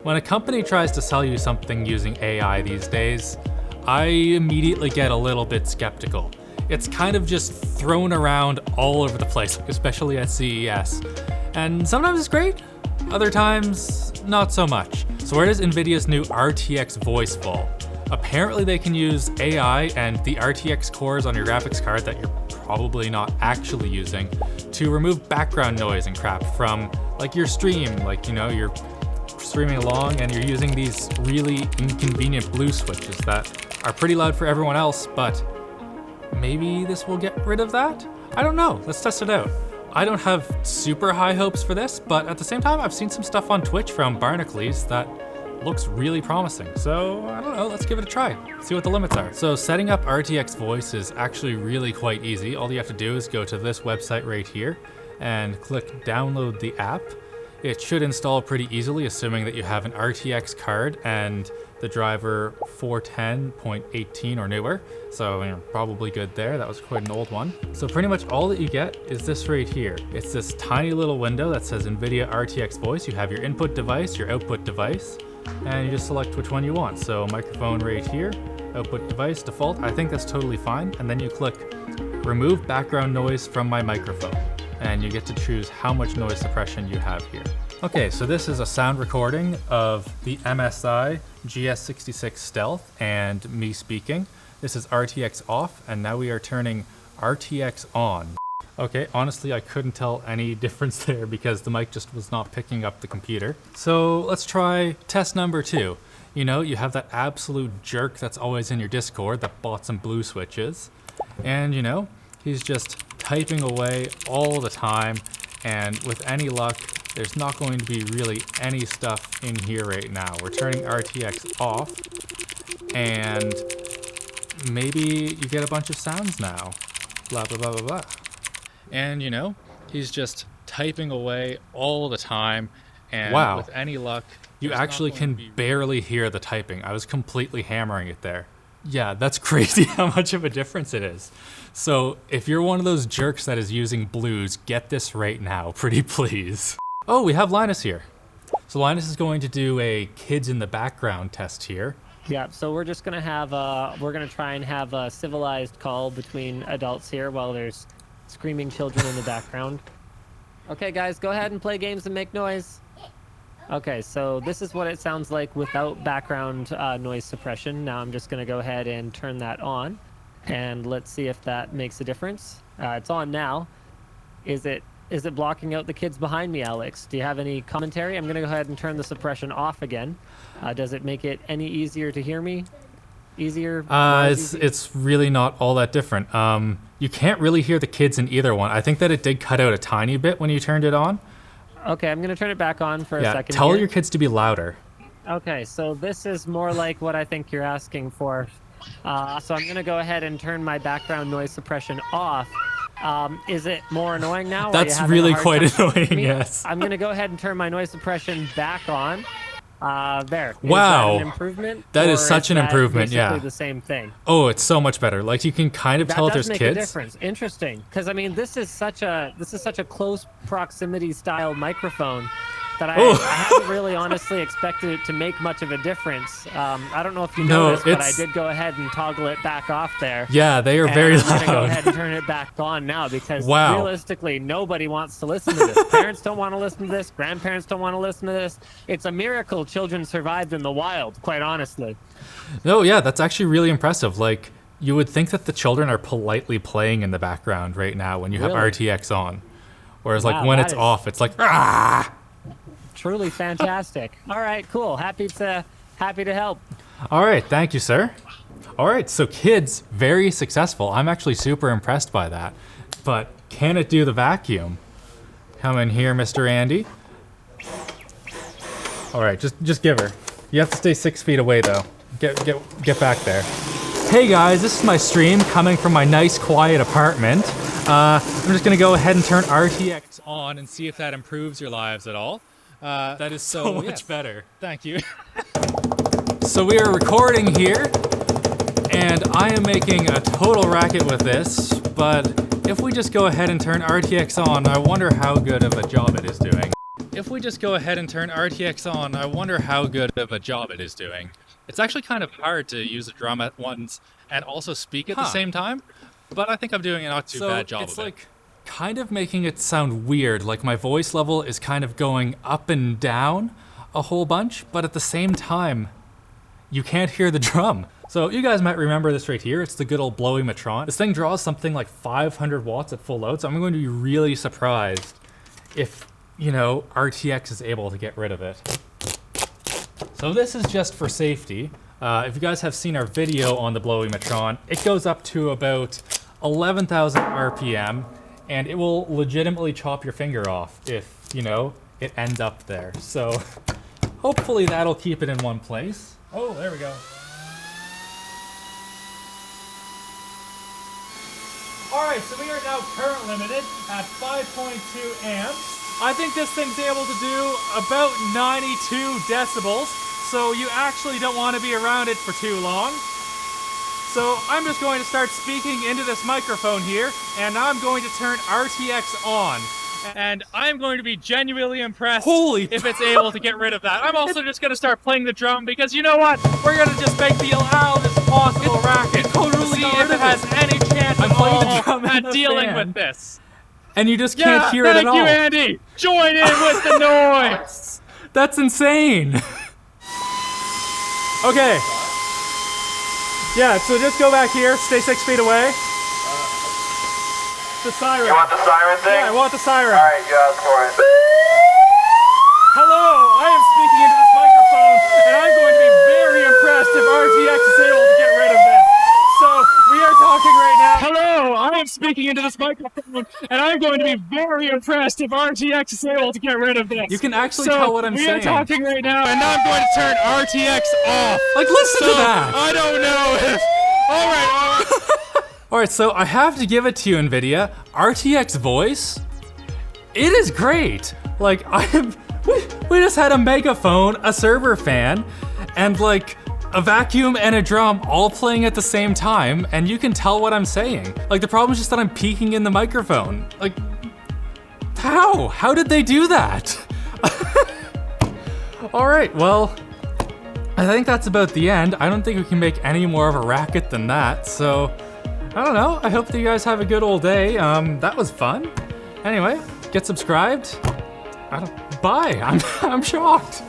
When a company tries to sell you something using AI these days, I immediately get a little bit skeptical. It's kind of just thrown around all over the place, especially at CES. And sometimes it's great, other times not so much. So where does NVIDIA's new RTX Voice fall? Apparently they can use AI and the RTX cores on your graphics card that you're probably not actually using to remove background noise and crap from like your stream, like, you know, you're streaming along and you're using these really inconvenient blue switches that are pretty loud for everyone else, but maybe this will get rid of that? I don't know, let's test it out. I don't have super high hopes for this, but at the same time, I've seen some stuff on Twitch from Barnacles that looks really promising. So I don't know, let's give it a try, see what the limits are. So setting up RTX Voice is actually really quite easy. All you have to do is go to this website right here and click download the app. It should install pretty easily, assuming that you have an RTX card and the driver 410.18 or newer. So you're probably good there. That was quite an old one. So pretty much all that you get is this right here. It's this tiny little window that says NVIDIA RTX Voice. You have your input device, your output device, and you just select which one you want. So microphone right here, output device, default. I think that's totally fine. And then you click remove background noise from my microphone. And you get to choose how much noise suppression you have here. Okay, so this is a sound recording of the MSI GS66 Stealth and me speaking. This is RTX off, and now we are turning RTX on. Okay, honestly, I couldn't tell any difference there because the mic just was not picking up the computer. So let's try test number 2. You know, you have that absolute jerk that's always in your Discord that bought some blue switches. And you know, he's just typing away all the time, and with any luck, there's not going to be really any stuff in here right now. We're turning RTX off, and maybe you get a bunch of sounds now. Blah, blah, blah, blah, blah. And you know, he's just typing away all the time, and wow, with any luck, you actually can barely hear the typing. I was completely hammering it there. Yeah, that's crazy how much of a difference it is. So if you're one of those jerks that is using blues, get this right now, pretty please. Oh, we have Linus here. So Linus is going to do a kids in the background test here. Yeah, so we're just gonna have we're gonna try and have a civilized call between adults here while there's screaming children in the background. Okay guys, go ahead and play games and make noise. Okay, so this is what it sounds like without background noise suppression. Now I'm just gonna go ahead and turn that on, and let's see if that makes a difference. It's on now. Is it blocking out the kids behind me, Alex? Do you have any commentary? I'm gonna go ahead and turn the suppression off again. Does it make it any easier to hear me? Easier? It's really not all that different. You can't really hear the kids in either one. I think that it did cut out a tiny bit when you turned it on. Okay, I'm gonna turn it back on for a second. Tell here. your kids to be louder. Okay, so this is more like what I think you're asking for. So I'm gonna go ahead and turn my background noise suppression off. Is it more annoying now? That's really quite annoying, yes. I'm gonna go ahead and turn my noise suppression back on. There. Wow. Is that an improvement? That is such an improvement, yeah. Basically the same thing. Oh, it's so much better. Like you can kind of tell if there's kids. That does make a difference. Interesting, because I mean, this is such a close proximity style microphone that I hadn't really honestly expected it to make much of a difference. I don't know if you noticed, but I did go ahead and toggle it back off there. Yeah, they are very loud. I'm gonna go ahead and turn it back on now because realistically, nobody wants to listen to this. Parents don't want to listen to this. Grandparents don't want to listen to this. It's a miracle children survived in the wild, quite honestly. No, yeah, that's actually really impressive. Like, you would think that the children are politely playing in the background right now when you have RTX on. Whereas like when it's off, it's like, ah! Truly fantastic. All right, cool. Happy to help. All right, thank you, sir. All right, so kids, very successful. I'm actually super impressed by that. But can it do the vacuum? Come in here, Mr. Andy. All right, just give her. You have to stay 6 feet away though. Get back there. Hey guys, this is my stream coming from my nice quiet apartment. I'm just gonna go ahead and turn RTX on and see if that improves your lives at all. That is so much better. Thank you. So we are recording here, and I am making a total racket with this, but if we just go ahead and turn RTX on, I wonder how good of a job it is doing. if we just go ahead and turn RTX on, I wonder how good of a job it is doing. It's actually kind of hard to use the drum at once and also speak at the same time, but I think I'm doing a not too bad job of it. It's like kind of making it sound weird, like my voice level is kind of going up and down a whole bunch, but at the same time, you can't hear the drum. So you guys might remember this right here. It's the good old blowy Matron. This thing draws something like 500 watts at full load, so I'm going to be really surprised if, you know, RTX is able to get rid of it. So this is just for safety. If you guys have seen our video on the blowy Matron, it goes up to about 11,000 RPM, and it will legitimately chop your finger off if, you know, it ends up there. So hopefully that'll keep it in one place. Oh, there we go. Alright, so we are now current limited at 5.2 amps. I think this thing's able to do about 92 decibels, so you actually don't want to be around it for too long. So I'm just going to start speaking into this microphone here, and I'm going to turn RTX on. And I'm going to be genuinely impressed if it's able to get rid of that. I'm also just going to start playing the drum because, you know what? We're going to just make the loudest possible racket to see if it has any chance at all at dealing with this. And you just can't hear it at all. Thank you, Andy. Join in with the noise. That's insane. Okay. Yeah, so just go back here. Stay 6 feet away. The siren. You want the siren thing? Yeah, I want the siren. All right, you ask for it. Hello, I am speaking into this microphone, and I'm going to be very impressed if RTX is able to get rid of this. So, we are talking right now. Hello, I am speaking into this microphone, and I'm going to be very impressed if RTX is able to get rid of this. You can actually tell what I'm saying. We are talking right now, and now I'm going to turn RTX off. Like, listen to that. I don't know if... All right. Alright, so I have to give it to you, NVIDIA. RTX Voice, it is great. Like, we just had a Megaphone, a server fan, and like a vacuum and a drum all playing at the same time, and you can tell what I'm saying. Like, the problem is just that I'm peeking in the microphone. Like, how? How did they do that? Alright, well, I think that's about the end. I don't think we can make any more of a racket than that, so... I don't know, I hope that you guys have a good old day. That was fun. Anyway, get subscribed. Bye, I'm shocked.